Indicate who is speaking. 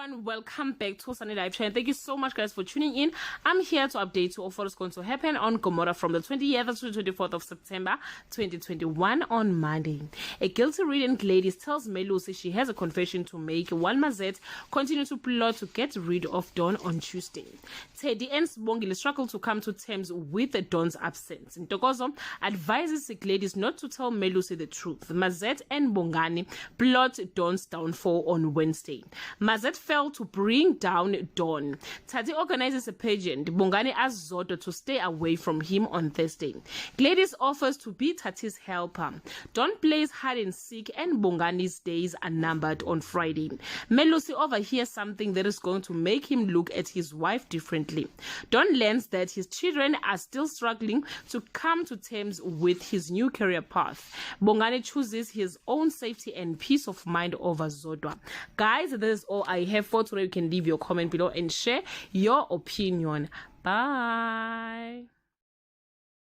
Speaker 1: everyone, welcome back to Sunny Live Channel. Thank you so much guys for tuning in. I'm here to update you of what is going to happen on Gomora from the 20th to the 24th of September 2021 on Monday. A guilty ridden lady tells Melusi she has a confession to make while Mazet continue to plot to get rid of Don on Tuesday. Teddy and Sbongile struggle to come to terms with Don's absence. Ntokozo advises the ladies not to tell Melusi the truth. Mazet and Bongani plot Don's downfall on Wednesday. Mazet failed to bring down Don. Tati organizes a pageant. Bongani asks Zodo to stay away from him on Thursday. Gladys offers to be Tati's helper. Don plays hide and seek and Bongani's days are numbered on Friday. Melusi overhears something that is going to make him look at his wife differently. Don learns that his children are still struggling to come to terms with his new career path. Bongani chooses his own safety and peace of mind over Zodwa. Guys, that is all I have for today. You can leave your comment below and share your opinion. Bye.